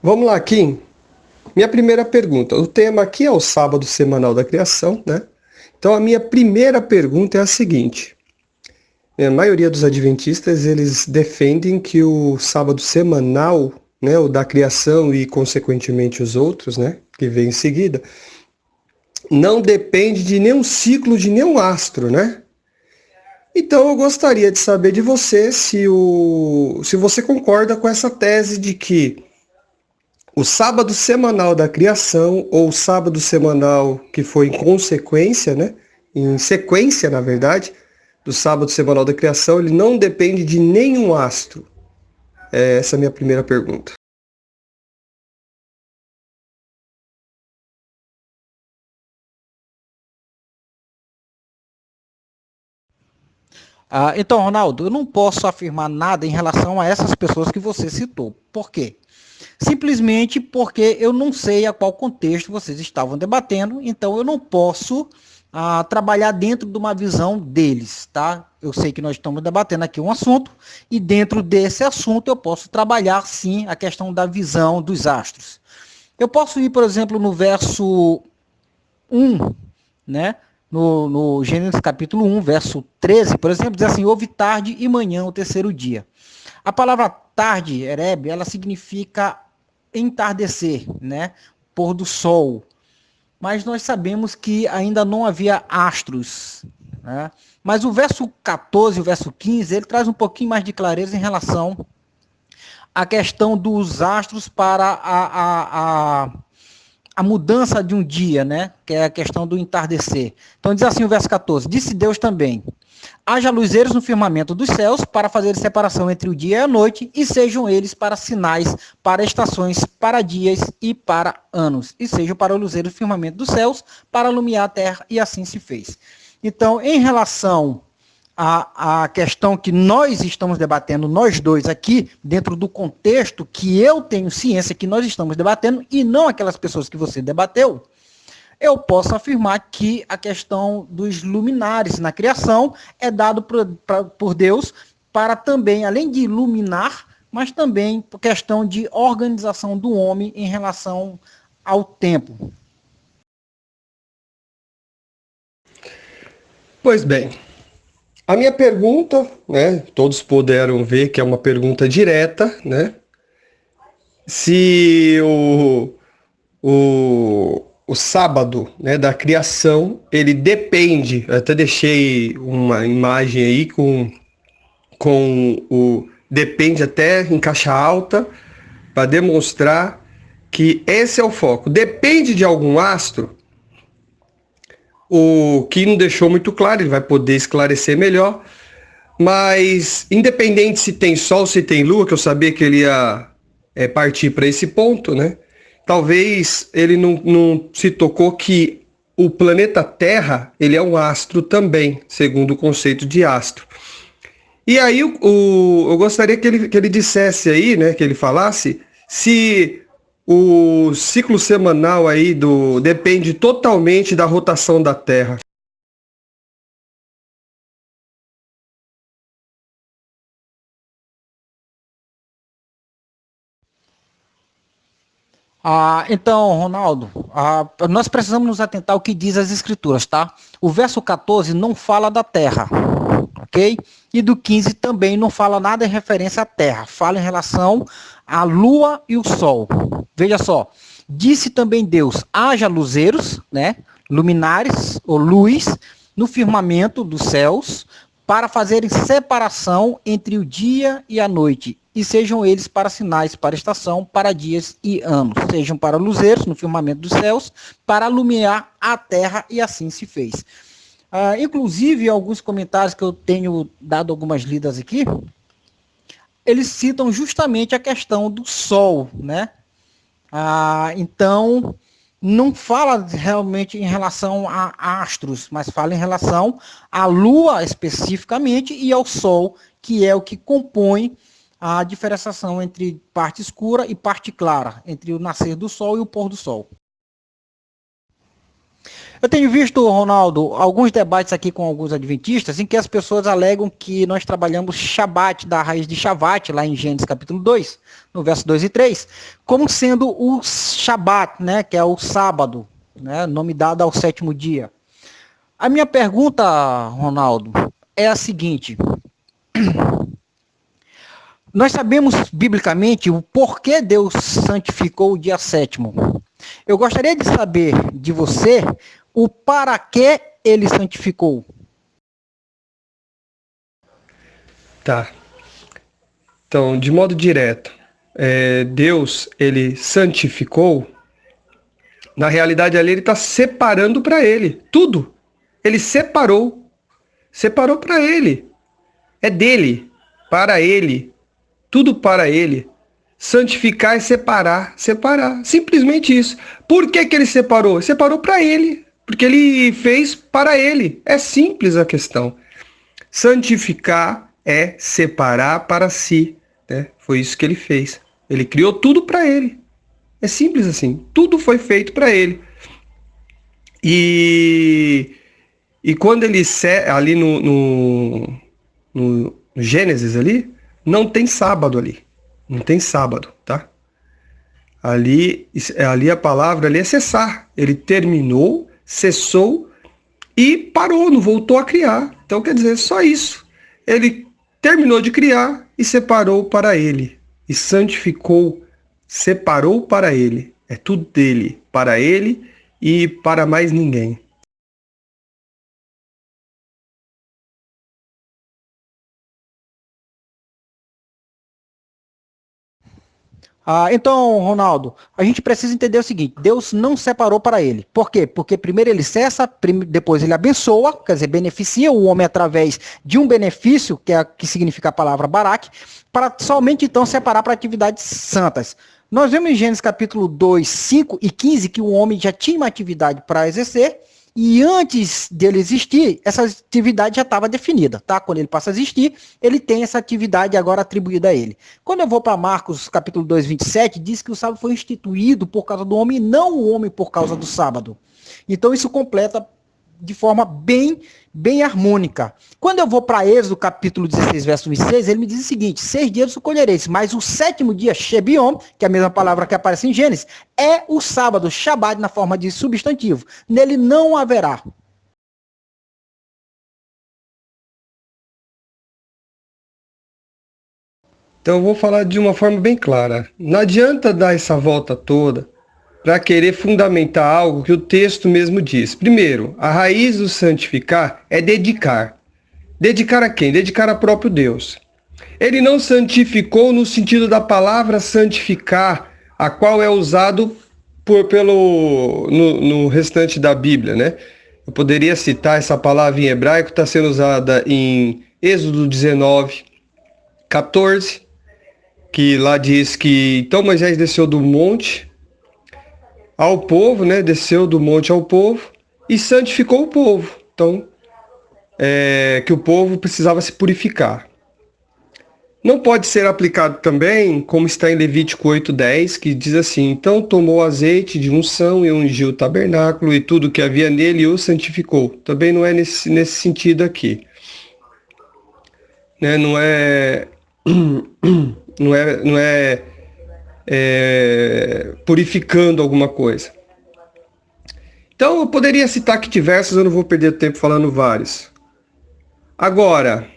Vamos lá, Kim. Minha primeira pergunta. O tema aqui é o sábado semanal da criação, né? Então a minha primeira pergunta é a seguinte. A maioria dos adventistas, eles defendem que o sábado semanal, né, o da criação e consequentemente os outros, né, que vem em seguida, não depende de nenhum ciclo de nenhum astro, né? Então eu gostaria de saber de você se você concorda com essa tese de que o sábado semanal da criação, ou o sábado semanal que foi em consequência, né? Em sequência, na verdade, do sábado semanal da criação, ele não depende de nenhum astro. Essa é a minha primeira pergunta. Então, Ronaldo, eu não posso afirmar nada em relação a essas pessoas que você citou. Por quê? Simplesmente porque eu não sei a qual contexto vocês estavam debatendo, então eu não posso trabalhar dentro de uma visão deles, tá? Eu sei que nós estamos debatendo aqui um assunto, e dentro desse assunto eu posso trabalhar sim a questão da visão dos astros. Eu posso ir, por exemplo, no verso 1, né? No Gênesis capítulo 1, verso 13, por exemplo, diz assim: houve tarde e manhã o terceiro dia. A palavra tarde, Ereb, ela significa entardecer, né? Pôr do sol. Mas nós sabemos que ainda não havia astros, né? Mas o verso 14 e o verso 15, ele traz um pouquinho mais de clareza em relação à questão dos astros para a mudança de um dia, né? Que é a questão do entardecer. Então diz assim o verso 14: disse Deus também: haja luzeiros no firmamento dos céus para fazer separação entre o dia e a noite, e sejam eles para sinais, para estações, para dias e para anos, e sejam para o luzeiro do firmamento dos céus, para iluminar a terra, e assim se fez. Então, em relação a questão que nós estamos debatendo, nós dois aqui, dentro do contexto que eu tenho ciência que nós estamos debatendo, e não aquelas pessoas que você debateu, eu posso afirmar que a questão dos luminares na criação é dado por Deus para também, além de iluminar, mas também por questão de organização do homem em relação ao tempo. Pois bem, a minha pergunta, né? Todos puderam ver que é uma pergunta direta, né? Se o sábado, né, da criação, ele depende, eu até deixei uma imagem aí com o depende até em caixa alta, para demonstrar que esse é o foco. Depende de algum astro, o que não deixou muito claro, ele vai poder esclarecer melhor, mas independente se tem Sol, se tem Lua, que eu sabia que ele ia partir para esse ponto, né? Talvez ele não se tocou que o planeta Terra ele é um astro também, segundo o conceito de astro. E aí eu gostaria que ele dissesse aí, né, que ele falasse, se o ciclo semanal aí depende totalmente da rotação da Terra. Então, Ronaldo, nós precisamos nos atentar ao que diz as escrituras, tá? O verso 14 não fala da terra, ok? E do 15 também não fala nada em referência à terra, fala em relação à lua e o sol. Veja só, disse também Deus: haja luzeiros, né? Luminares ou luz no firmamento dos céus, para fazerem separação entre o dia e a noite, e sejam eles para sinais, para estação, para dias e anos, sejam para luzeiros no firmamento dos céus, para iluminar a terra, e assim se fez. Inclusive, alguns comentários que eu tenho dado algumas lidas aqui, eles citam justamente a questão do sol, né? Então, não fala realmente em relação a astros, mas fala em relação à Lua especificamente e ao Sol, que é o que compõe a diferenciação entre parte escura e parte clara, entre o nascer do Sol e o pôr do Sol. Eu tenho visto, Ronaldo, alguns debates aqui com alguns adventistas em que as pessoas alegam que nós trabalhamos Shabat, da raiz de Shavat, lá em Gênesis capítulo 2, no verso 2 e 3, como sendo o Shabat, né, que é o sábado, né, nome dado ao sétimo dia. A minha pergunta, Ronaldo, é a seguinte: nós sabemos biblicamente o porquê Deus santificou o dia sétimo. Eu gostaria de saber de você o para que ele santificou. Tá. Então, de modo direto, Deus, ele santificou, na realidade ali ele está separando para ele, tudo. Ele separou para ele. É dele, para ele, tudo para ele. Santificar é separar. Simplesmente isso. Por que ele separou? Separou para ele, porque ele fez para ele. É simples a questão. Santificar é separar para si, né? Foi isso que ele fez. Ele criou tudo para ele. É simples assim. Tudo foi feito para ele. E quando ele ali no Gênesis ali, não tem sábado ali. Não tem sábado, tá? Ali a palavra ali é cessar. Ele terminou, cessou e parou, não voltou a criar. Então quer dizer, só isso. Ele terminou de criar e separou para ele. E santificou, separou para ele. É tudo dele, para ele e para mais ninguém. Então, Ronaldo, a gente precisa entender o seguinte: Deus não separou para ele. Por quê? Porque primeiro ele cessa, depois ele abençoa, quer dizer, beneficia o homem através de um benefício, que significa a palavra barak, para somente então separar para atividades santas. Nós vemos em Gênesis capítulo 2, 5 e 15 que o homem já tinha uma atividade para exercer, e antes dele existir, essa atividade já estava definida, tá? Quando ele passa a existir, ele tem essa atividade agora atribuída a ele. Quando eu vou para Marcos, capítulo 2, 27, diz que o sábado foi instituído por causa do homem, e não o homem por causa do sábado. Então isso completa de forma bem harmônica. Quando eu vou para Êxodo, capítulo 16, verso 26, ele me diz o seguinte: 6 dias o colhereis, mas o sétimo dia, Shebiom, que é a mesma palavra que aparece em Gênesis, é o sábado, Shabbat, na forma de substantivo. Nele não haverá. Então eu vou falar de uma forma bem clara. Não adianta dar essa volta toda para querer fundamentar algo que o texto mesmo diz. Primeiro, a raiz do santificar é dedicar. Dedicar a quem? Dedicar a próprio Deus. Ele não santificou no sentido da palavra santificar, a qual é usado no restante da Bíblia, né? Eu poderia citar essa palavra em hebraico, está sendo usada em Êxodo 19, 14, que lá diz que então Moisés desceu do monte ao povo, né? Desceu do monte ao povo e santificou o povo. Então, que o povo precisava se purificar. Não pode ser aplicado também, como está em Levítico 8:10, que diz assim: então tomou azeite de unção e ungiu o tabernáculo e tudo que havia nele e o santificou. Também não é nesse sentido aqui. Né? Não é purificando alguma coisa. Então eu poderia citar aqui diversos, eu não vou perder tempo falando vários. Agora,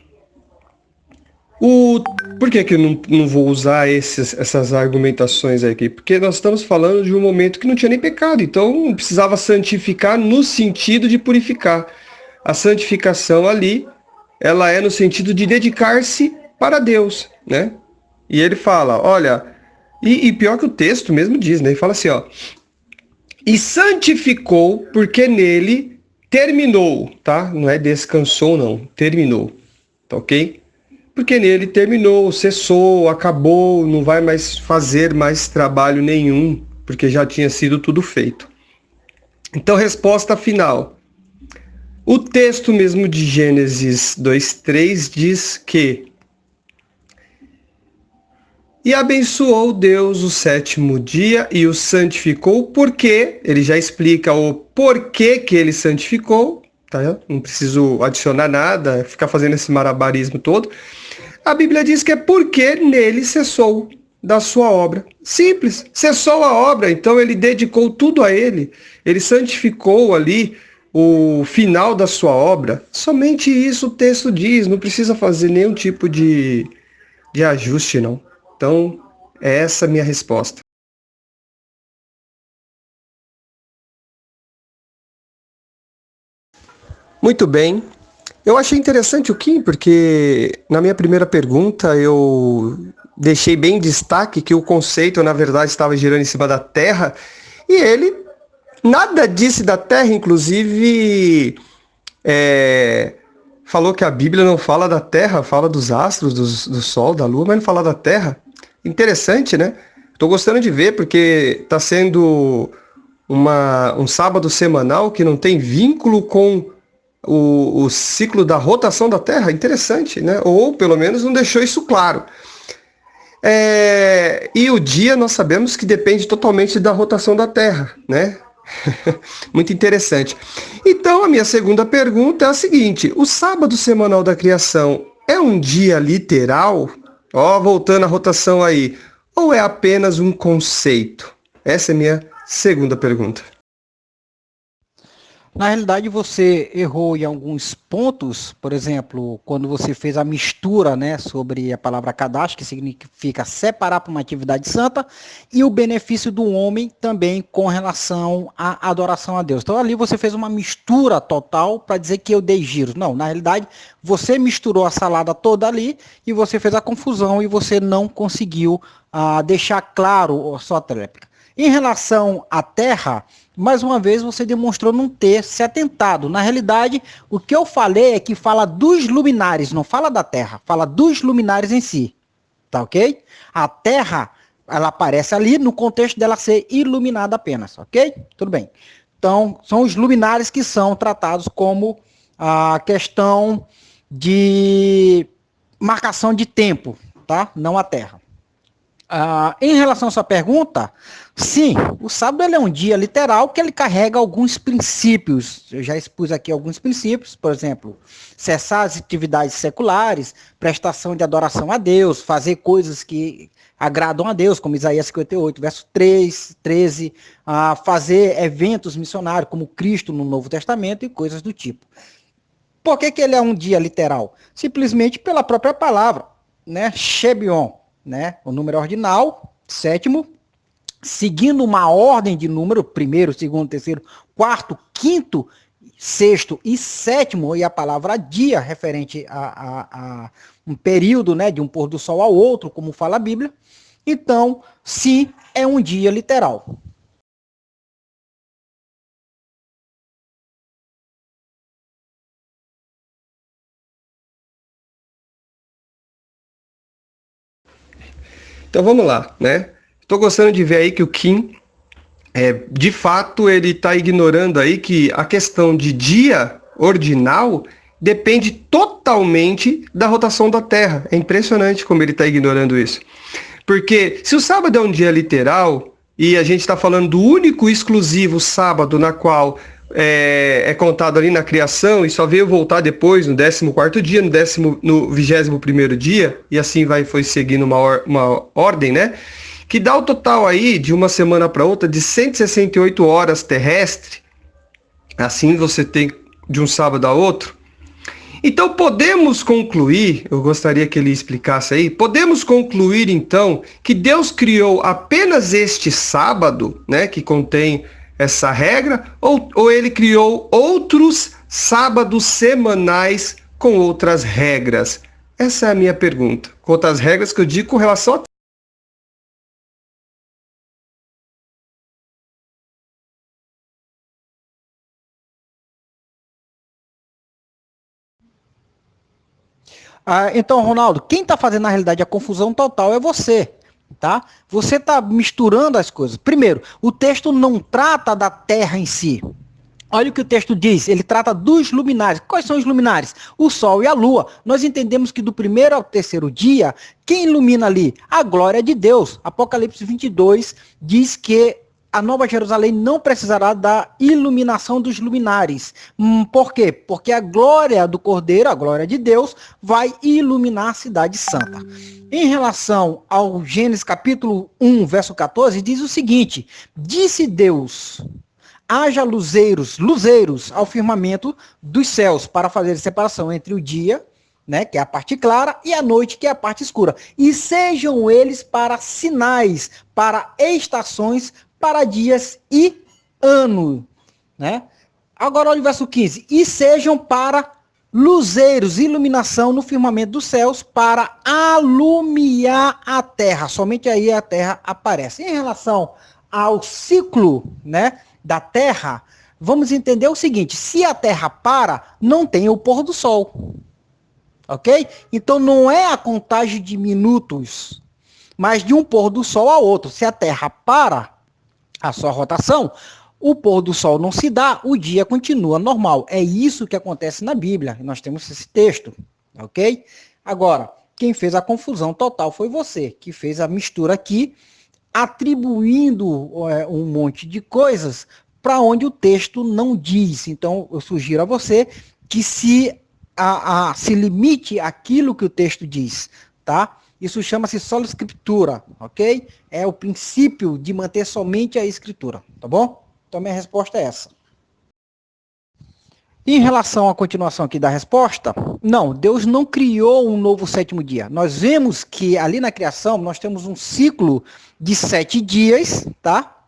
por que eu não vou usar essas argumentações aqui? Porque nós estamos falando de um momento que não tinha nem pecado, então não precisava santificar no sentido de purificar. A santificação ali, ela é no sentido de dedicar-se para Deus, né? E ele fala, olha, e pior que o texto mesmo diz, né? Ele fala assim, ó, e santificou porque nele terminou, tá? Não é descansou, não, terminou, tá ok? Porque nele terminou, cessou, acabou, não vai mais fazer mais trabalho nenhum, porque já tinha sido tudo feito. Então, resposta final. O texto mesmo de Gênesis 2:3 diz que E abençoou Deus o sétimo dia e o santificou, porque ele já explica o porquê que ele santificou, tá? Não preciso adicionar nada, ficar fazendo esse malabarismo todo. A Bíblia diz que é porque nele cessou da sua obra. Simples, cessou a obra, então ele dedicou tudo a ele, ele santificou ali o final da sua obra. Somente isso o texto diz, não precisa fazer nenhum tipo de ajuste, não. Então, é essa a minha resposta. Muito bem. Eu achei interessante o Kim, porque na minha primeira pergunta eu deixei bem em destaque que o conceito, na verdade, estava girando em cima da Terra, e ele nada disse da Terra, inclusive falou que a Bíblia não fala da Terra, fala dos astros, do Sol, da Lua, mas não fala da Terra. Interessante, né? Estou gostando de ver, porque está sendo um sábado semanal que não tem vínculo com o ciclo da rotação da Terra. Interessante, né? Ou pelo menos não deixou isso claro. E o dia nós sabemos que depende totalmente da rotação da Terra, né? Muito interessante. Então, a minha segunda pergunta é a seguinte: o sábado semanal da criação é um dia literal? Ó, voltando à rotação aí. Ou é apenas um conceito? Essa é a minha segunda pergunta. Na realidade, você errou em alguns pontos, por exemplo, quando você fez a mistura, né, sobre a palavra Kadash, que significa separar para uma atividade santa, e o benefício do homem também com relação à adoração a Deus. Então ali você fez uma mistura total para dizer que eu dei giros. Não, na realidade, você misturou a salada toda ali e você fez a confusão e você não conseguiu deixar claro a sua tréplica. Em relação à Terra, mais uma vez você demonstrou não ter se atentado. Na realidade, o que eu falei é que fala dos luminares, não fala da Terra, fala dos luminares em si. Tá ok? A Terra, ela aparece ali no contexto dela ser iluminada apenas, ok? Tudo bem. Então, são os luminares que são tratados como a questão de marcação de tempo, tá? Não a Terra. Em relação à sua pergunta, sim, o sábado ele é um dia literal que ele carrega alguns princípios. Eu já expus aqui alguns princípios, por exemplo, cessar as atividades seculares, prestação de adoração a Deus, fazer coisas que agradam a Deus, como Isaías 58, verso 13, fazer eventos missionários, como Cristo no Novo Testamento e coisas do tipo. Por que ele é um dia literal? Simplesmente pela própria palavra, né? Shebion. Né? O número ordinal, sétimo, seguindo uma ordem de número, primeiro, segundo, terceiro, quarto, quinto, sexto e sétimo, e a palavra dia, referente a um período, né, de um pôr do sol ao outro, como fala a Bíblia. Então, sim, é um dia literal. Então vamos lá, né? Estou gostando de ver aí que o Kim, de fato, ele está ignorando aí que a questão de dia ordinal depende totalmente da rotação da Terra. É impressionante como ele está ignorando isso. Porque se o sábado é um dia literal e a gente está falando do único e exclusivo sábado na qual é contado ali na criação e só veio voltar depois, no 14º dia, no 21º dia, e assim foi seguindo uma ordem, né? Que dá o total aí, de uma semana para outra, de 168 horas terrestre. Assim você tem de um sábado a outro. Então podemos concluir, eu gostaria que ele explicasse aí, podemos concluir então que Deus criou apenas este sábado, né, que contém essa regra, ou ele criou outros sábados semanais com outras regras? Essa é a minha pergunta. Com outras regras que eu digo com relação a... Então, Ronaldo, quem está fazendo na realidade a confusão total é você, tá? Você está misturando as coisas. Primeiro, o texto não trata da terra em si. Olha o que o texto diz, ele trata dos luminares. Quais são os luminares? O sol e a lua. Nós entendemos que do primeiro ao terceiro dia, quem ilumina ali? A glória de Deus. Apocalipse 22 diz que a Nova Jerusalém não precisará da iluminação dos luminares. Por quê? Porque a glória do Cordeiro, a glória de Deus, vai iluminar a cidade santa. Em relação ao Gênesis capítulo 1, verso 14, diz o seguinte: disse Deus: haja luzeiros ao firmamento dos céus, para fazer separação entre o dia, né, que é a parte clara, e a noite, que é a parte escura. E sejam eles para sinais, para estações, para dias e ano. Né? Agora olha o verso 15. E sejam para luzeiros, iluminação no firmamento dos céus, para alumiar a terra. Somente aí a terra aparece. Em relação ao ciclo, né, da Terra, vamos entender o seguinte: se a Terra para, não tem o pôr do sol. Ok? Então não é a contagem de minutos, mas de um pôr do sol a outro. Se a Terra para a sua rotação, o pôr do sol não se dá, o dia continua normal. É isso que acontece na Bíblia. Nós temos esse texto. Ok? Agora, quem fez a confusão total foi você, que fez a mistura aqui, atribuindo um monte de coisas para onde o texto não diz. Então, eu sugiro a você que se limite àquilo que o texto diz, tá? Isso chama-se sola escritura, ok? É o princípio de manter somente a escritura, tá bom? Então, minha resposta é essa. Em relação à continuação aqui da resposta, não, Deus não criou um novo sétimo dia. Nós vemos que ali na criação nós temos um ciclo de 7 dias, tá?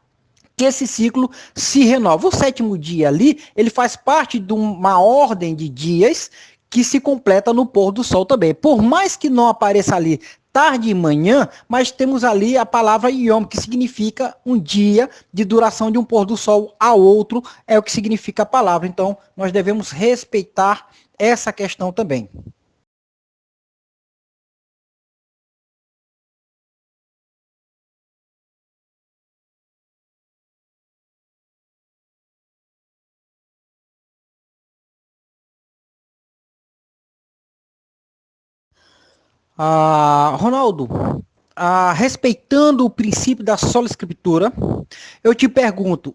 Que esse ciclo se renova. O sétimo dia ali, ele faz parte de uma ordem de dias que se completa no pôr do sol também. Por mais que não apareça ali tarde e manhã, mas temos ali a palavra Yom, que significa um dia de duração de um pôr do sol a outro, é o que significa a palavra. Então, nós devemos respeitar essa questão também. Ronaldo, respeitando o princípio da sola escritura, eu te pergunto,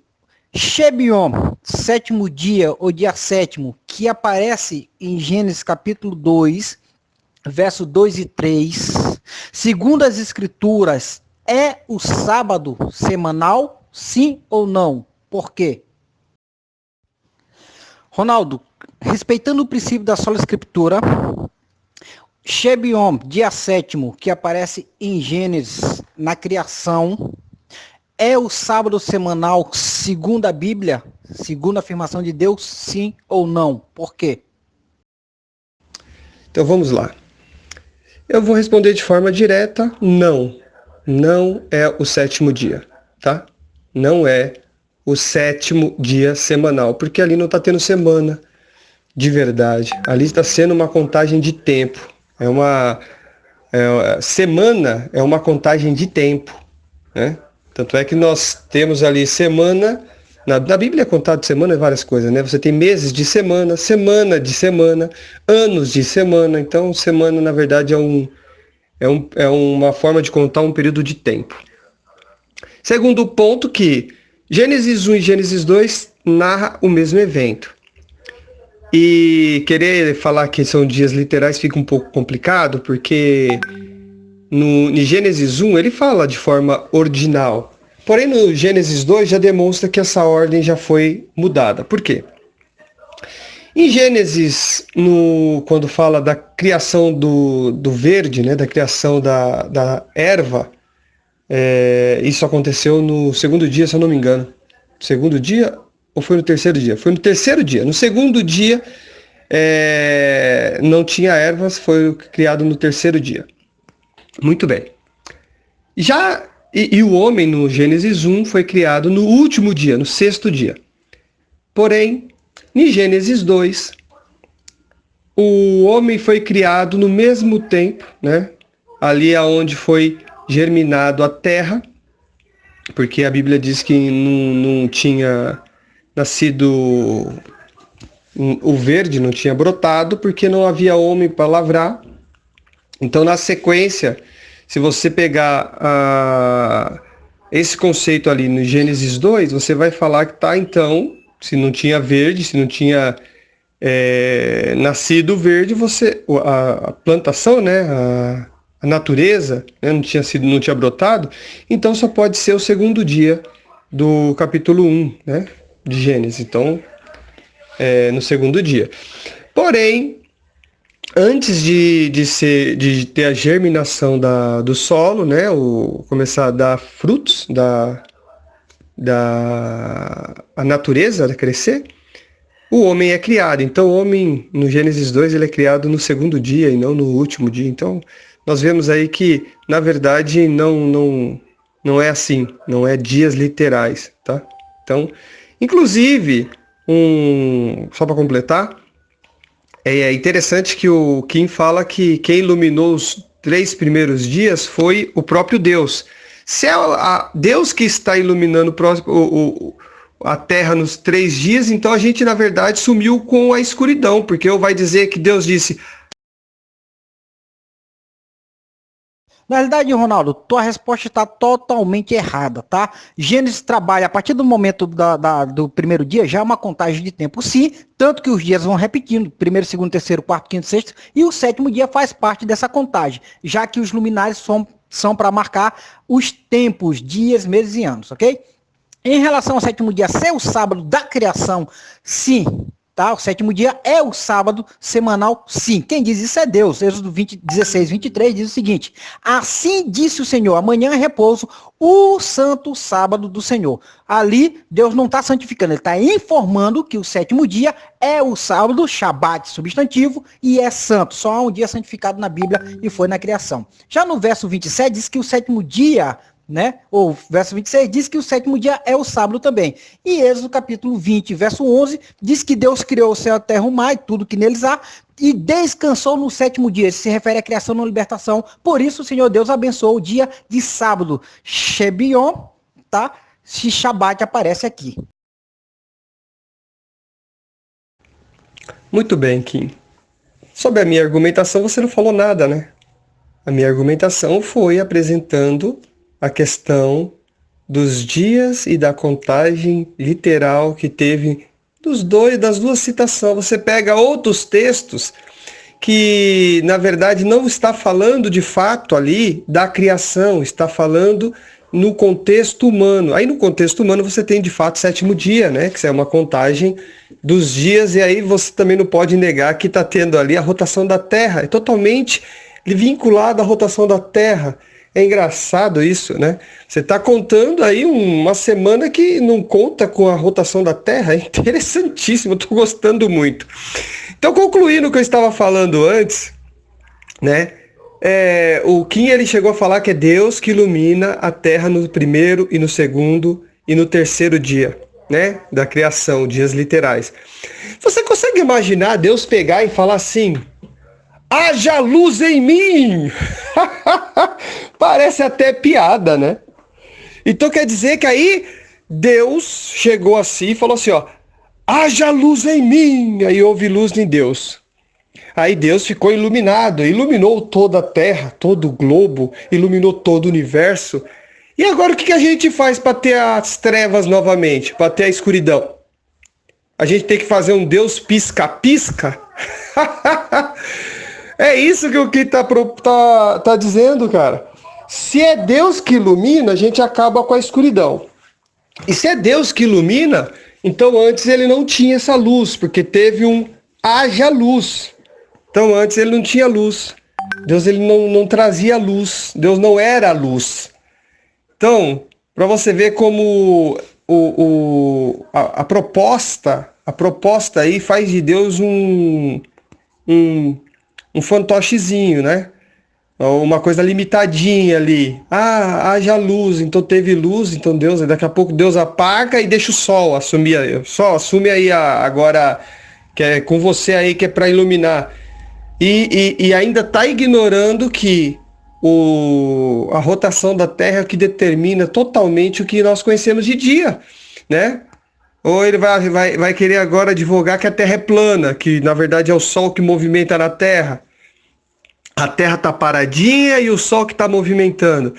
Shebion, sétimo dia ou dia sétimo, que aparece em Gênesis capítulo 2, verso 2 e 3, segundo as escrituras, é o sábado semanal, sim ou não? Por quê? Ronaldo, respeitando o princípio da sola escritura, Shebion, dia sétimo, que aparece em Gênesis, na criação, é o sábado semanal, segundo a Bíblia, segundo a afirmação de Deus, sim ou não? Por quê? Então vamos lá. Eu vou responder de forma direta, não. Não é o sétimo dia, tá? Não é o sétimo dia semanal, porque ali não está tendo semana de verdade. Ali está sendo uma contagem de tempo. Semana é uma contagem de tempo, né? Tanto é que nós temos ali semana, na Bíblia é contado de semana várias coisas, né? Você tem meses de semana, semana de semana, anos de semana. Então, semana, na verdade, é uma forma de contar um período de tempo. Segundo ponto que Gênesis 1 e Gênesis 2 narra o mesmo evento. E querer falar que são dias literais fica um pouco complicado, porque em Gênesis 1 ele fala de forma ordinal. Porém, no Gênesis 2 já demonstra que essa ordem já foi mudada. Por quê? Em Gênesis, quando fala da criação do verde, né, da criação da erva, isso aconteceu no segundo dia, se eu não me engano. Segundo dia ou foi no terceiro dia? Foi no terceiro dia. No segundo dia não tinha ervas, foi criado no terceiro dia. Muito bem. E o homem no Gênesis 1 foi criado no último dia, no sexto dia. Porém, em Gênesis 2, o homem foi criado no mesmo tempo, né? Ali aonde foi germinado a terra, porque a Bíblia diz que não tinha nascido o verde, não tinha brotado, porque não havia homem para lavrar. Então, na sequência, se você pegar esse conceito ali no Gênesis 2, você vai falar que tá, então, se não tinha verde, se não tinha nascido verde, a plantação, né, a natureza, né, não tinha brotado, então só pode ser o segundo dia do capítulo 1, né, de Gênesis. Então, no segundo dia. Porém, antes de ter a germinação do solo, né, começar a dar frutos, a natureza a crescer, o homem é criado. Então, o homem, no Gênesis 2, ele é criado no segundo dia e não no último dia. Então, nós vemos aí que, na verdade, não é assim, não é dias literais, tá? Então, inclusive, só para completar, é interessante que o Kim fala que quem iluminou os 3 primeiros dias foi o próprio Deus. Se é Deus que está iluminando a Terra nos 3 dias, então a gente, na verdade, sumiu com a escuridão, porque vai dizer que Deus disse... Na realidade, Ronaldo, tua resposta está totalmente errada, tá? Gênesis trabalha a partir do momento do primeiro dia, já é uma contagem de tempo, sim, tanto que os dias vão repetindo, primeiro, segundo, terceiro, quarto, quinto, sexto, e o 7º dia faz parte dessa contagem, já que os luminares são para marcar os tempos, dias, meses e anos, ok? Em relação ao 7º dia ser o sábado da criação, sim. Tá? O 7º dia é o sábado semanal, sim. Quem diz isso é Deus. Êxodo 16, 23 diz o seguinte: assim disse o Senhor, amanhã é repouso, o santo sábado do Senhor. Ali, Deus não está santificando, ele está informando que o 7º dia é o sábado, Shabat, substantivo, e é santo. Só há um dia santificado na Bíblia e foi na criação. Já no verso 27 diz que o 7º dia, né? Ou verso 26 diz que o 7º dia é o sábado também. E Êxodo capítulo 20, verso 11, diz que Deus criou o céu, a terra, o mar e tudo que neles há, e descansou no 7º dia. Isso se refere à criação, não à libertação. Por isso o Senhor Deus abençoou o dia de sábado. Shebion, tá? Se Shabat aparece aqui. Muito bem, Kim. Sobre a minha argumentação, você não falou nada, né? A minha argumentação foi apresentando a questão dos dias e da contagem literal que teve das duas citações. Você pega outros textos que, na verdade, não está falando de fato ali da criação, está falando no contexto humano. Aí no contexto humano você tem de fato o 7º dia, né? Que é uma contagem dos dias, e aí você também não pode negar que está tendo ali a rotação da Terra. É totalmente vinculado à rotação da Terra. É engraçado isso, né? Você está contando aí uma semana que não conta com a rotação da Terra. É interessantíssimo, eu estou gostando muito. Então, concluindo o que eu estava falando antes, né? O Kim, ele chegou a falar que é Deus que ilumina a Terra no primeiro e no segundo e no terceiro dia, né? Da criação, dias literais. Você consegue imaginar Deus pegar e falar assim: haja luz em mim! Parece até piada, né? Então quer dizer que aí Deus chegou assim e falou assim, ó: haja luz em mim! Aí houve luz em Deus. Aí Deus ficou iluminado, iluminou toda a Terra, todo o globo, iluminou todo o universo. E agora o que a gente faz para ter as trevas novamente, para ter a escuridão? A gente tem que fazer um Deus pisca-pisca? É isso que o que tá dizendo, cara. Se é Deus que ilumina, a gente acaba com a escuridão. E se é Deus que ilumina, então antes ele não tinha essa luz, porque teve haja luz. Então antes ele não tinha luz. Deus ele não trazia luz. Deus não era a luz. Então, para você ver como a proposta aí faz de Deus um fantochezinho, né? Uma coisa limitadinha ali. Haja luz, então teve luz, então Deus, daqui a pouco Deus apaga e deixa o sol assumir aí. Sol, assume aí agora, que é com você aí, que é para iluminar. E ainda está ignorando que a rotação da Terra é que determina totalmente o que nós conhecemos de dia, né? Ou ele vai querer agora advogar que a Terra é plana, que na verdade é o Sol que movimenta na Terra. A Terra está paradinha e o Sol que está movimentando.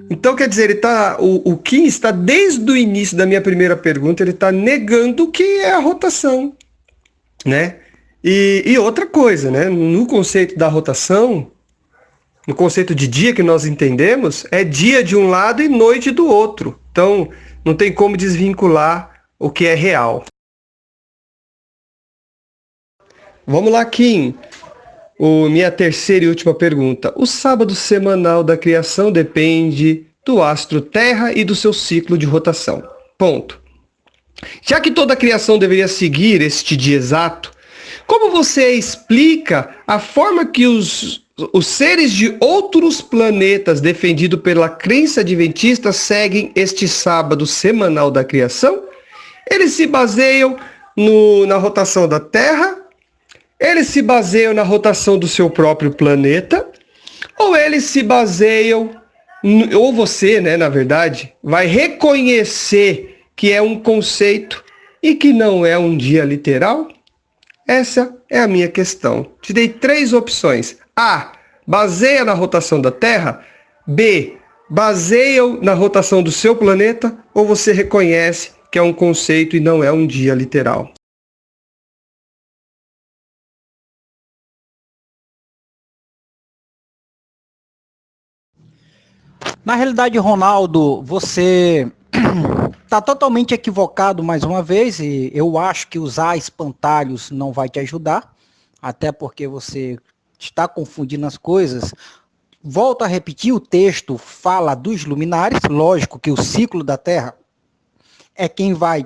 Então, quer dizer, o Kim está, desde o início da minha primeira pergunta, ele está negando o que é a rotação, né? E outra coisa, né? No conceito da rotação, no conceito de dia que nós entendemos, é dia de um lado e noite do outro. Então, não tem como desvincular o que é real. Vamos lá, Kim. Minha terceira e última pergunta. O sábado semanal da criação depende do astro Terra e do seu ciclo de rotação. Ponto. Já que toda a criação deveria seguir este dia exato, como você explica a forma que os seres de outros planetas defendido pela crença adventista seguem este sábado semanal da criação? Eles se baseiam na rotação da Terra? Eles se baseiam na rotação do seu próprio planeta? Ou eles se baseiam, ou você, né, na verdade, vai reconhecer que é um conceito e que não é um dia literal? Essa é a minha questão. Te dei 3 opções. A. Baseia na rotação da Terra. B. Baseia na rotação do seu planeta. Ou você reconhece que é um conceito e não é um dia literal? Na realidade, Ronaldo, você está totalmente equivocado mais uma vez, e eu acho que usar espantalhos não vai te ajudar, até porque você está confundindo as coisas. Volto a repetir, o texto fala dos luminares, lógico que o ciclo da Terra é quem vai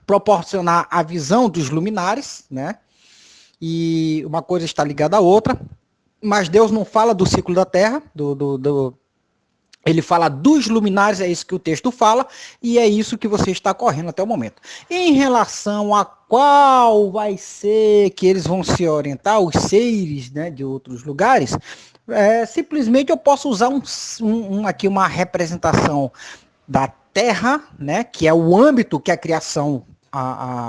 proporcionar a visão dos luminares, né? E uma coisa está ligada à outra, mas Deus não fala do ciclo da Terra, ele fala dos luminares, é isso que o texto fala, e é isso que você está correndo até o momento. Em relação a qual vai ser que eles vão se orientar, os seres, né, de outros lugares, simplesmente eu posso usar aqui uma representação da Terra, né, que é o âmbito que a criação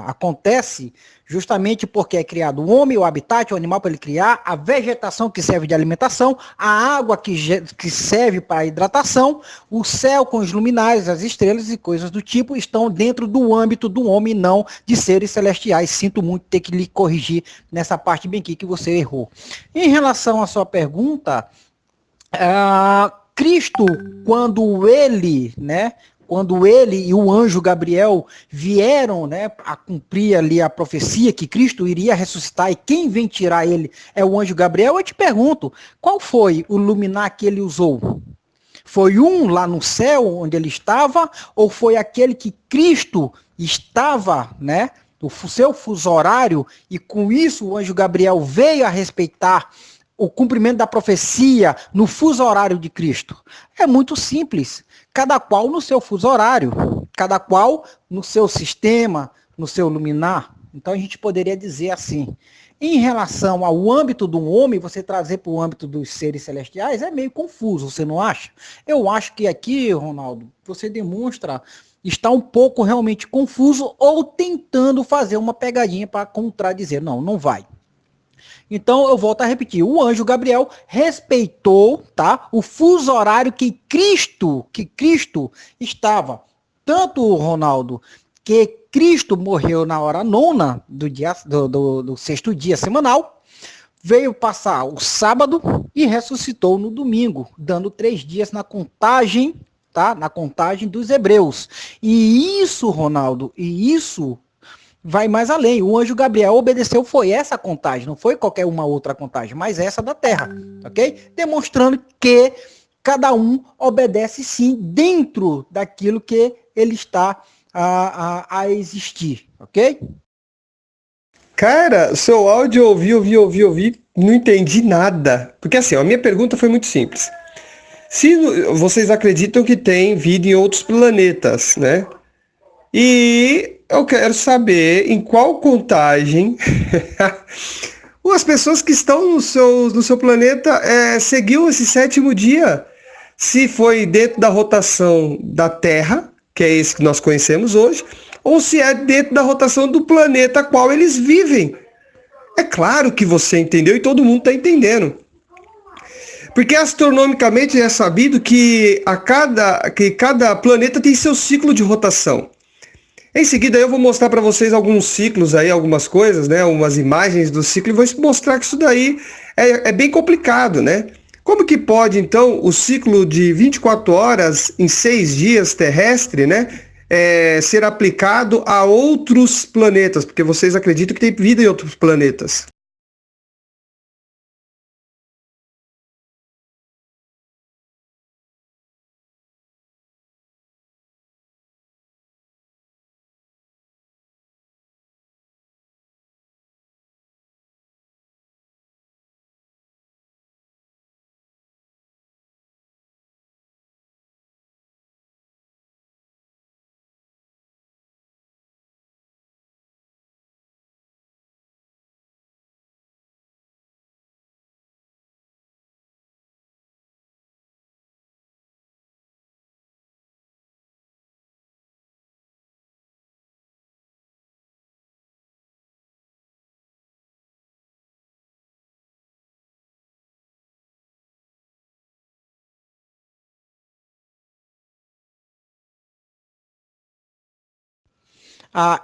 acontece, justamente porque é criado o homem, o habitat, o animal para ele criar, a vegetação que serve de alimentação, a água que serve para hidratação, o céu com os luminares, as estrelas e coisas do tipo estão dentro do âmbito do homem, não de seres celestiais. Sinto muito ter que lhe corrigir nessa parte bem aqui que você errou. Em relação à sua pergunta, Cristo, quando ele e o anjo Gabriel vieram, né, a cumprir ali a profecia que Cristo iria ressuscitar e quem vem tirar ele é o anjo Gabriel, eu te pergunto, qual foi o luminar que ele usou? Foi um lá no céu onde ele estava ou foi aquele que Cristo estava, né, o seu fuso horário e com isso o anjo Gabriel veio a respeitar o cumprimento da profecia no fuso horário de Cristo? É muito simples. Cada qual no seu fuso horário, cada qual no seu sistema, no seu luminar. Então a gente poderia dizer assim, em relação ao âmbito do homem, você trazer para o âmbito dos seres celestiais é meio confuso, você não acha? Eu acho que aqui, Ronaldo, você demonstra estar um pouco realmente confuso ou tentando fazer uma pegadinha para contradizer. Não, não vai. Então, eu volto a repetir, o anjo Gabriel respeitou, tá, o fuso horário que Cristo estava. Tanto, Ronaldo, que Cristo morreu na hora 9ª do 6º dia semanal, veio passar o sábado e ressuscitou no domingo, dando 3 dias na contagem, tá, na contagem dos hebreus. E isso, Ronaldo, vai mais além. O anjo Gabriel obedeceu, foi essa contagem, não foi qualquer uma outra contagem, mas essa da Terra, ok? Demonstrando que cada um obedece sim dentro daquilo que ele está a existir, ok? Cara, seu áudio ouvi, não entendi nada. Porque assim, a minha pergunta foi muito simples. Se vocês acreditam que tem vida em outros planetas, né? E eu quero saber em qual contagem as pessoas que estão no seu planeta seguiu esse 7º dia. Se foi dentro da rotação da Terra, que é esse que nós conhecemos hoje, ou se é dentro da rotação do planeta qual eles vivem. É claro que você entendeu e todo mundo está entendendo. Porque astronomicamente é sabido que cada planeta tem seu ciclo de rotação. Em seguida eu vou mostrar para vocês alguns ciclos aí, algumas coisas, né, umas imagens do ciclo e vou mostrar que isso daí é bem complicado, né? Como que pode então o ciclo de 24 horas em 6 dias terrestre, né, ser aplicado a outros planetas? Porque vocês acreditam que tem vida em outros planetas.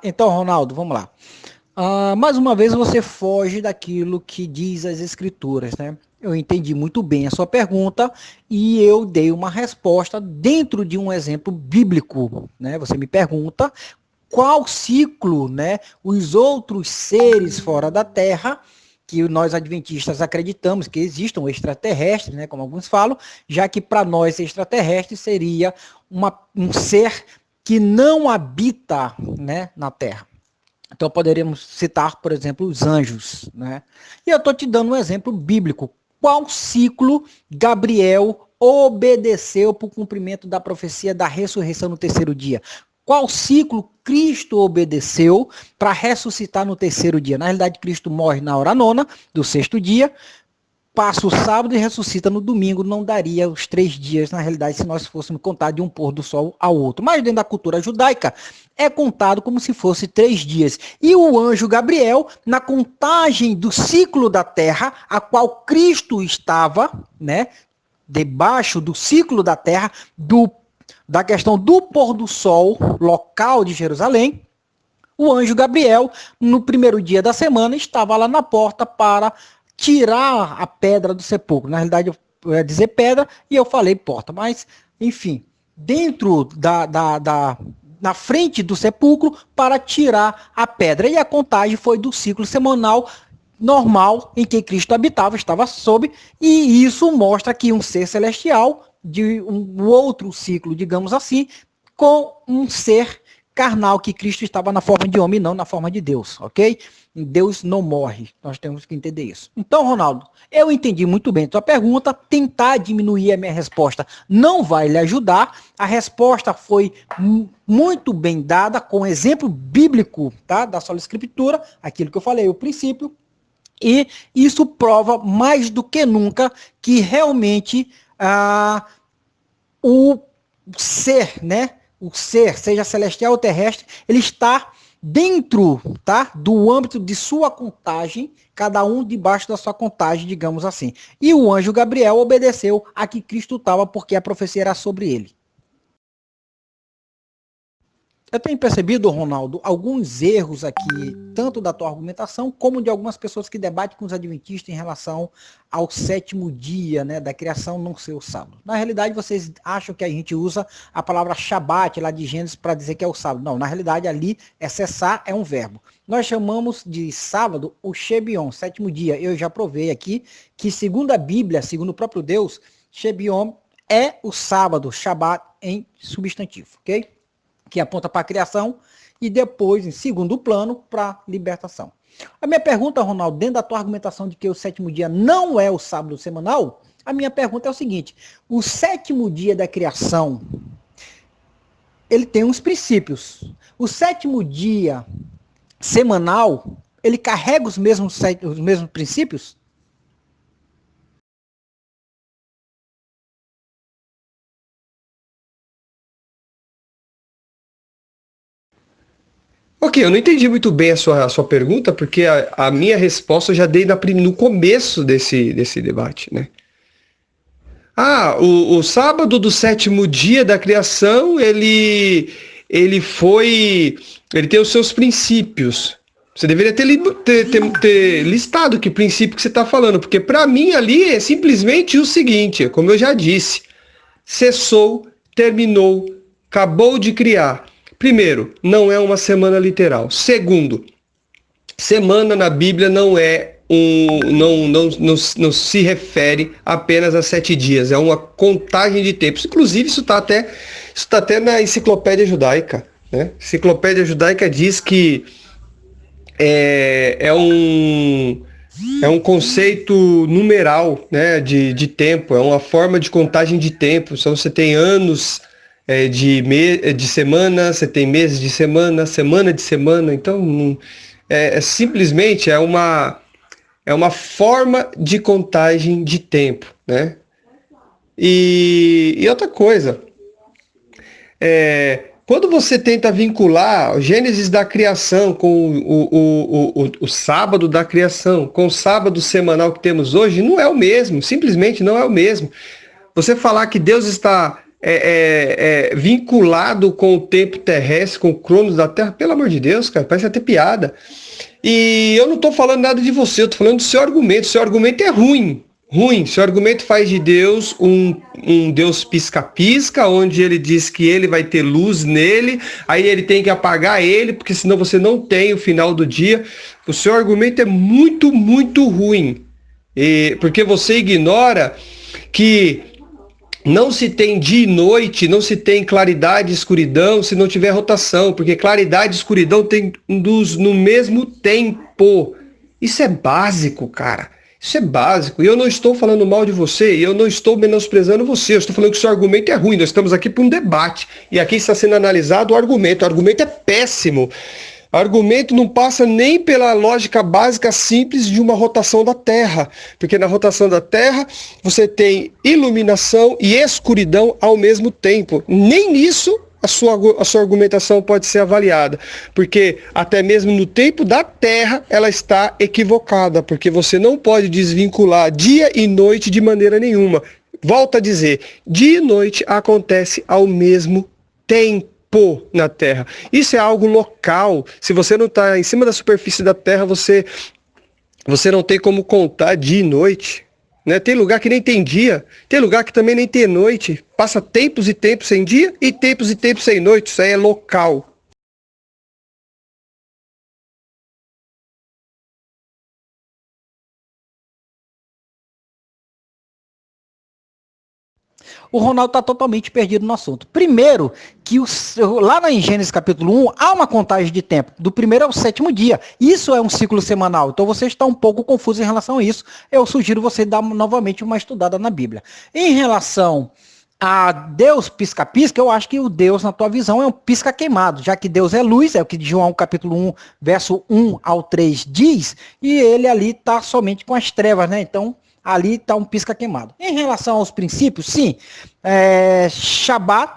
Então, Ronaldo, vamos lá. Mais uma vez você foge daquilo que diz as escrituras, né? Eu entendi muito bem a sua pergunta e eu dei uma resposta dentro de um exemplo bíblico, né? Você me pergunta qual ciclo, né, os outros seres fora da Terra, que nós adventistas acreditamos que existam extraterrestres, né, como alguns falam, já que para nós extraterrestre seria um ser que não habita, né, na Terra. Então poderíamos citar, por exemplo, os anjos, né? E eu estou te dando um exemplo bíblico. Qual ciclo Gabriel obedeceu para o cumprimento da profecia da ressurreição no terceiro dia? Qual ciclo Cristo obedeceu para ressuscitar no terceiro dia? Na realidade, Cristo morre na hora nona do sexto dia, passa o sábado e ressuscita no domingo, não daria os 3 dias, na realidade, se nós fôssemos contar de um pôr do sol ao outro. Mas dentro da cultura judaica, é contado como se fosse 3 dias. E o anjo Gabriel, na contagem do ciclo da terra, a qual Cristo estava, né, debaixo do ciclo da terra, da questão do pôr do sol local de Jerusalém, o anjo Gabriel, no primeiro dia da semana, estava lá na porta para tirar a pedra do sepulcro. Na realidade, eu ia dizer pedra e eu falei porta. Mas, enfim, dentro na frente do sepulcro para tirar a pedra. E a contagem foi do ciclo semanal normal em que Cristo habitava, estava sob, e isso mostra que um ser celestial de um outro ciclo, digamos assim, com um ser carnal, que Cristo estava na forma de homem e não na forma de Deus, ok? Deus não morre, nós temos que entender isso. Então, Ronaldo, eu entendi muito bem a tua pergunta, tentar diminuir a minha resposta não vai lhe ajudar, a resposta foi muito bem dada, com exemplo bíblico, tá? Da sola escritura, aquilo que eu falei, o princípio, e isso prova mais do que nunca que realmente o ser, né? O ser, seja celestial ou terrestre, ele está dentro, tá? Do âmbito de sua contagem, cada um debaixo da sua contagem, digamos assim. E o anjo Gabriel obedeceu a que Cristo estava, porque a profecia era sobre ele. Eu tenho percebido, Ronaldo, alguns erros aqui, tanto da tua argumentação, como de algumas pessoas que debatem com os adventistas em relação ao sétimo dia, né, da criação não ser o sábado. Na realidade, vocês acham que a gente usa a palavra Shabat lá de Gênesis para dizer que é o sábado. Não, na realidade ali é cessar, é um verbo. Nós chamamos de sábado o Shebion, sétimo dia. Eu já provei aqui que segundo a Bíblia, segundo o próprio Deus, Shebion é o sábado, Shabat em substantivo, ok? Que aponta para a criação, e depois, em segundo plano, para a libertação. A minha pergunta, Ronaldo, dentro da tua argumentação de que o sétimo dia não é o sábado semanal, a minha pergunta é o seguinte: o sétimo dia da criação, ele tem uns princípios. O sétimo dia semanal, ele carrega os mesmos princípios? Ok, eu não entendi muito bem a sua pergunta, porque a minha resposta eu já dei no começo desse debate, né? O sábado do sétimo dia da criação, ele tem os seus princípios. Você deveria ter listado que princípio que você está falando, porque para mim ali é simplesmente o seguinte, como eu já disse, cessou, terminou, acabou de criar. Primeiro, não é uma semana literal. Segundo, semana na Bíblia não se refere apenas a 7 dias, é uma contagem de tempos. Inclusive, isso está até na Enciclopédia Judaica, né? A Enciclopédia Judaica diz que é um conceito numeral, né, de tempo, é uma forma de contagem de tempo. Então você tem anos de semana, você tem meses de semana, semana de semana. Então simplesmente é uma forma de contagem de tempo, né? E outra coisa, quando você tenta vincular o Gênesis da criação com o sábado da criação, com o sábado semanal que temos hoje, não é o mesmo, simplesmente não é o mesmo. Você falar que Deus está vinculado com o tempo terrestre, com o cronos da Terra, pelo amor de Deus, cara, parece até piada. E eu não estou falando nada de você, eu estou falando do seu argumento. O seu argumento é ruim. Seu argumento faz de Deus um Deus pisca-pisca, onde ele diz que ele vai ter luz nele, aí ele tem que apagar ele, porque senão você não tem o final do dia. O seu argumento é muito, muito ruim. Porque você ignora que não se tem dia e noite, não se tem claridade e escuridão se não tiver rotação, porque claridade e escuridão tem no mesmo tempo. Isso é básico, cara. Isso é básico. E eu não estou falando mal de você, e eu não estou menosprezando você. Eu estou falando que o seu argumento é ruim. Nós estamos aqui para um debate. E aqui está sendo analisado o argumento. O argumento é péssimo. O argumento não passa nem pela lógica básica simples de uma rotação da Terra. Porque na rotação da Terra, você tem iluminação e escuridão ao mesmo tempo. Nem nisso a sua argumentação pode ser avaliada. Porque até mesmo no tempo da Terra, ela está equivocada. Porque você não pode desvincular dia e noite de maneira nenhuma. Volto a dizer, dia e noite acontece ao mesmo tempo na Terra. Isso é algo local. Se você não está em cima da superfície da Terra, você não tem como contar dia e noite. Né? Tem lugar que nem tem dia, tem lugar que também nem tem noite. Passa tempos e tempos sem dia e tempos sem noite. Isso aí é local. O Ronaldo está totalmente perdido no assunto. Primeiro, que lá em Gênesis capítulo 1, há uma contagem de tempo. Do primeiro ao sétimo dia. Isso é um ciclo semanal. Então você está um pouco confuso em relação a isso. Eu sugiro você dar novamente uma estudada na Bíblia. Em relação a Deus pisca-pisca, eu acho que o Deus, na tua visão, é um pisca-queimado. Já que Deus é luz, é o que João capítulo 1, verso 1 ao 3 diz. E ele ali está somente com as trevas, né? Então ali está um pisca queimado. Em relação aos princípios, sim, Shabat,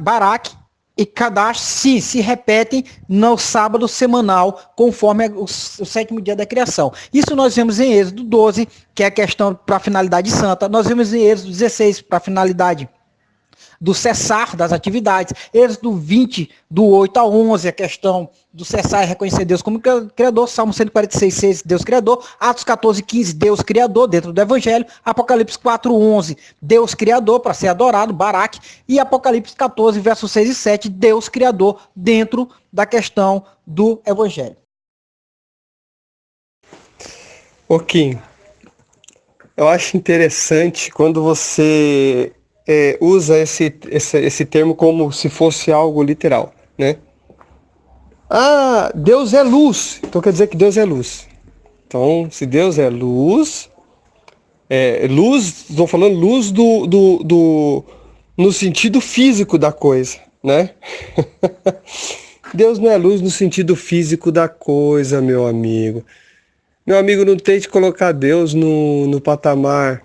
Barak e Kadash, sim, se repetem no sábado semanal, conforme o sétimo dia da criação. Isso nós vemos em Êxodo 12, que é a questão para a finalidade santa. Nós vemos em Êxodo 16, para a finalidade do cessar das atividades. Êxodo 20, do 8 a 11, a questão do cessar e reconhecer Deus como Criador. Salmo 146, 6, Deus Criador. Atos 14, 15, Deus Criador, dentro do Evangelho. Apocalipse 4, 11, Deus Criador, para ser adorado, Barak. E Apocalipse 14, versos 6 e 7, Deus Criador, dentro da questão do Evangelho. Kim, eu acho interessante quando você usa esse termo como se fosse algo literal, né? Deus é luz, então quer dizer que Deus é luz. Então, se Deus é luz, estou falando luz no sentido físico da coisa, né? Deus não é luz no sentido físico da coisa, meu amigo. Meu amigo, não tente colocar Deus no patamar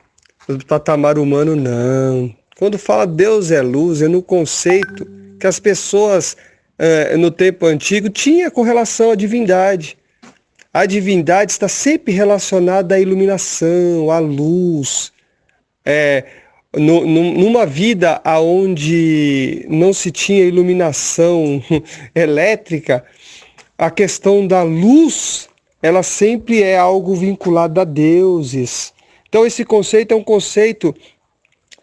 humano, não. Quando fala Deus é luz, é no conceito que as pessoas no tempo antigo tinha com relação à divindade. A divindade está sempre relacionada à iluminação, à luz. Numa vida onde não se tinha iluminação elétrica, a questão da luz, ela sempre é algo vinculado a deuses. Então esse conceito é um conceito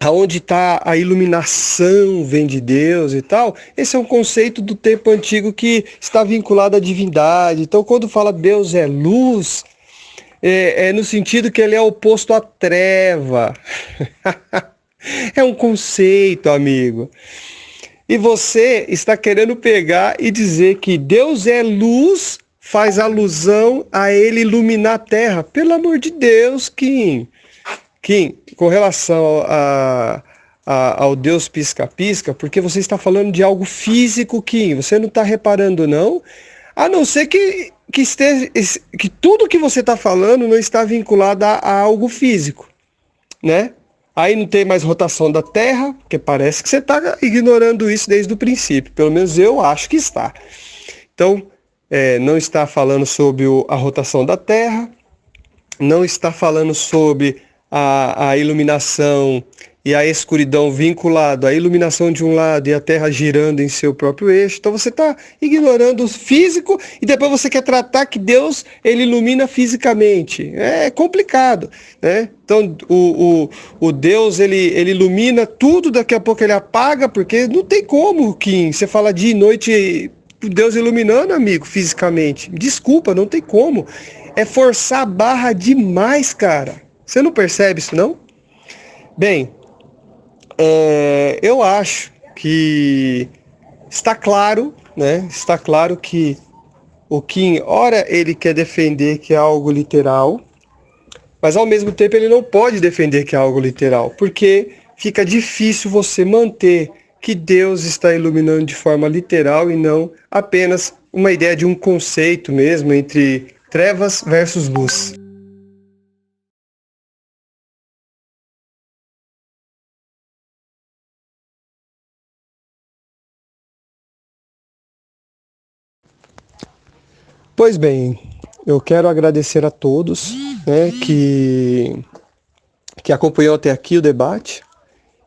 aonde está a iluminação vem de Deus e tal. Esse é um conceito do tempo antigo que está vinculado à divindade. Então quando fala Deus é luz, é no sentido que ele é oposto à treva. É um conceito, amigo. E você está querendo pegar e dizer que Deus é luz, faz alusão a ele iluminar a terra. Pelo amor de Deus, Kim, com relação ao Deus pisca-pisca, porque você está falando de algo físico, Kim, você não está reparando não? A não ser que tudo que você está falando não está vinculado a algo físico, né? Aí não tem mais rotação da Terra, porque parece que você está ignorando isso desde o princípio, pelo menos eu acho que está. Então, não está falando sobre a rotação da Terra, não está falando sobre a iluminação e a escuridão vinculado à iluminação de um lado e a Terra girando em seu próprio eixo. Então você está ignorando o físico e depois você quer tratar que Deus ele ilumina fisicamente. É complicado, né? Então o Deus ele ilumina tudo, daqui a pouco ele apaga, porque não tem como, Kim, você fala dia e noite Deus iluminando, amigo, fisicamente. Desculpa, não tem como. É forçar a barra demais, cara. Você não percebe isso, não? Bem, eu acho que está claro, né? Está claro que o Kim, ora, ele quer defender que é algo literal, mas ao mesmo tempo ele não pode defender que é algo literal, porque fica difícil você manter que Deus está iluminando de forma literal e não apenas uma ideia de um conceito mesmo entre trevas versus luz. Pois bem, eu quero agradecer a todos, né, que acompanhou até aqui o debate.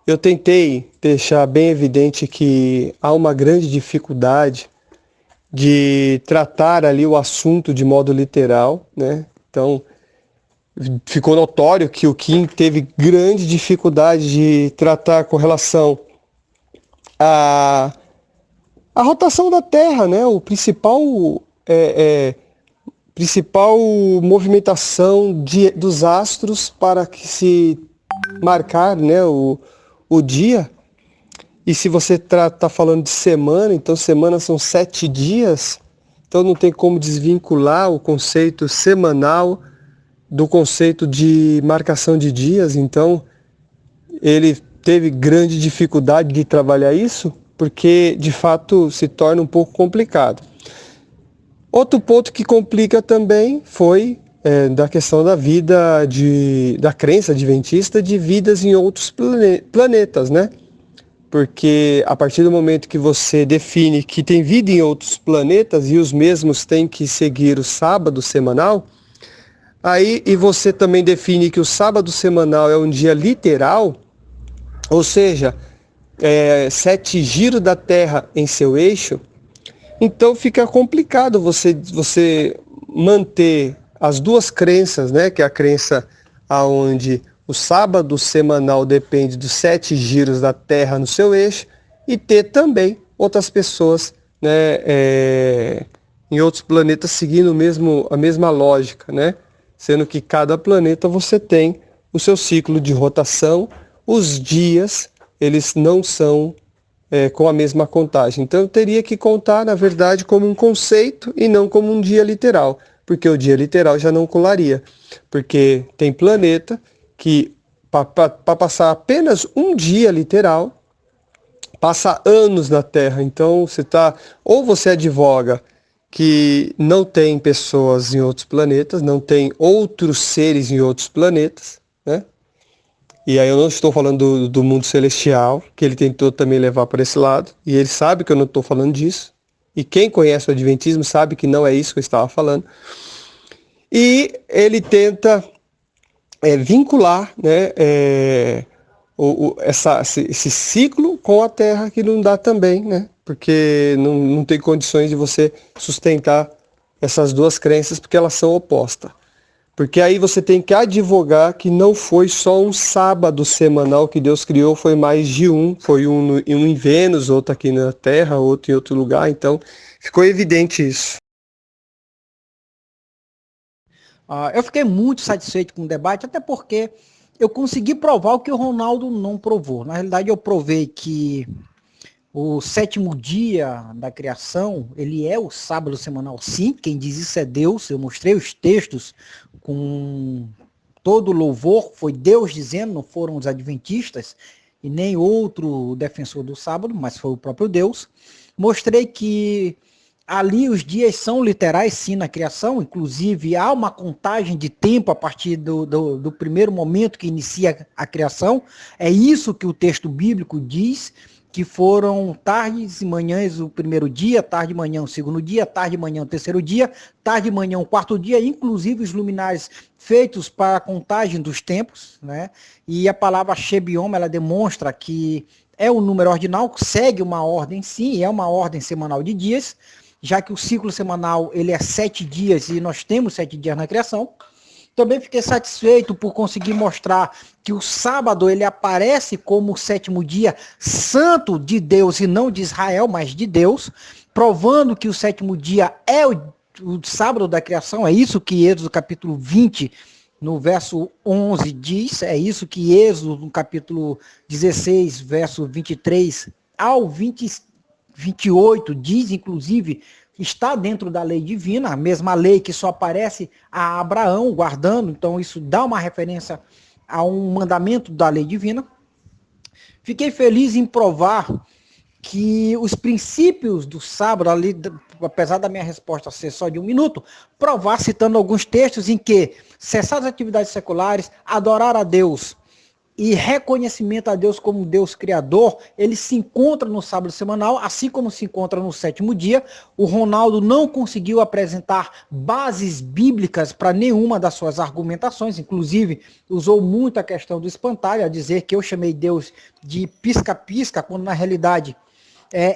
Eu tentei deixar bem evidente que há uma grande dificuldade de tratar ali o assunto de modo literal, né? Então, ficou notório que o Kim teve grande dificuldade de tratar com relação à rotação da Terra, né? O principal movimentação dos astros para que se marcar, né, o dia. E se você está falando de semana, então semana são 7 dias, então não tem como desvincular o conceito semanal do conceito de marcação de dias. Então ele teve grande dificuldade de trabalhar isso, porque de fato se torna um pouco complicado. Outro ponto que complica também foi da questão da vida, da crença adventista de vidas em outros planetas, né? Porque a partir do momento que você define que tem vida em outros planetas e os mesmos têm que seguir o sábado semanal, e você também define que o sábado semanal é um dia literal, ou seja, 7 giros da Terra em seu eixo, então fica complicado você manter as duas crenças, né? Que é a crença aonde o sábado semanal depende dos 7 giros da Terra no seu eixo e ter também outras pessoas, né, em outros planetas seguindo a mesma lógica, né? Sendo que cada planeta você tem o seu ciclo de rotação, os dias eles não são com a mesma contagem. Então eu teria que contar, na verdade, como um conceito e não como um dia literal, porque o dia literal já não colaria, porque tem planeta que para passar apenas um dia literal, passa anos na Terra. Então ou você advoga que não tem pessoas em outros planetas, não tem outros seres em outros planetas, né? E aí eu não estou falando do mundo celestial, que ele tentou também levar para esse lado, e ele sabe que eu não estou falando disso, e quem conhece o Adventismo sabe que não é isso que eu estava falando. E ele tenta vincular, né, esse ciclo com a Terra, que não dá também, né? Porque não tem condições de você sustentar essas duas crenças, porque elas são opostas. Porque aí você tem que advogar que não foi só um sábado semanal que Deus criou, foi mais de um. Foi um em Vênus, outro aqui na Terra, outro em outro lugar. Então, ficou evidente isso. Eu fiquei muito satisfeito com o debate, até porque eu consegui provar o que o Ronaldo não provou. Na realidade, eu provei que o sétimo dia da criação, ele é o sábado semanal, sim. Quem diz isso é Deus. Eu mostrei os textos com todo louvor, foi Deus dizendo, não foram os adventistas e nem outro defensor do sábado, mas foi o próprio Deus. Mostrei que ali os dias são literais, sim, na criação. Inclusive há uma contagem de tempo a partir do primeiro momento que inicia a criação. É isso que o texto bíblico diz, que foram tardes e manhãs o primeiro dia, tarde e manhã o segundo dia, tarde e manhã o terceiro dia, tarde e manhã o quarto dia, inclusive os luminares feitos para a contagem dos tempos, né? E a palavra Shebiom, ela demonstra que é um número ordinal, segue uma ordem, sim, é uma ordem semanal de dias, já que o ciclo semanal ele é 7 dias e nós temos 7 dias na criação. Também fiquei satisfeito por conseguir mostrar que o sábado ele aparece como o sétimo dia santo de Deus e não de Israel, mas de Deus, provando que o sétimo dia é o sábado da criação. É isso que Êxodo capítulo 20, no verso 11 diz, é isso que Êxodo no capítulo 16, verso 23 ao 28 diz, inclusive, está dentro da lei divina, a mesma lei que só aparece a Abraão guardando, então isso dá uma referência a um mandamento da lei divina. Fiquei feliz em provar que os princípios do sábado, ali, apesar da minha resposta ser só de 1 minuto, provar citando alguns textos em que cessar as atividades seculares, adorar a Deus e reconhecimento a Deus como Deus criador, ele se encontra no sábado semanal, assim como se encontra no sétimo dia. O Ronaldo não conseguiu apresentar bases bíblicas para nenhuma das suas argumentações, inclusive usou muito a questão do espantalho, a dizer que eu chamei Deus de pisca-pisca, quando na realidade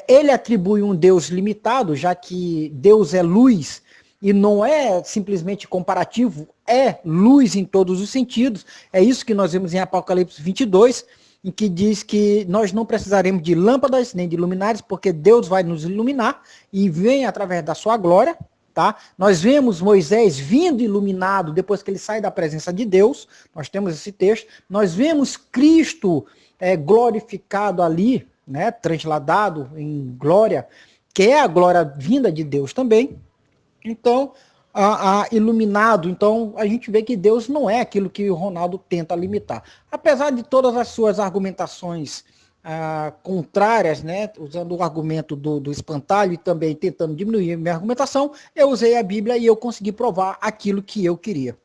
ele atribui um Deus limitado, já que Deus é luz, e não é simplesmente comparativo, é luz em todos os sentidos. É isso que nós vemos em Apocalipse 22, em que diz que nós não precisaremos de lâmpadas nem de luminares, porque Deus vai nos iluminar e vem através da sua glória. Tá? Nós vemos Moisés vindo iluminado depois que ele sai da presença de Deus, nós temos esse texto. Nós vemos Cristo glorificado ali, né, transladado em glória, que é a glória vinda de Deus também. Então, iluminado, então a gente vê que Deus não é aquilo que o Ronaldo tenta limitar. Apesar de todas as suas argumentações contrárias, né, usando o argumento do espantalho e também tentando diminuir a minha argumentação, eu usei a Bíblia e eu consegui provar aquilo que eu queria.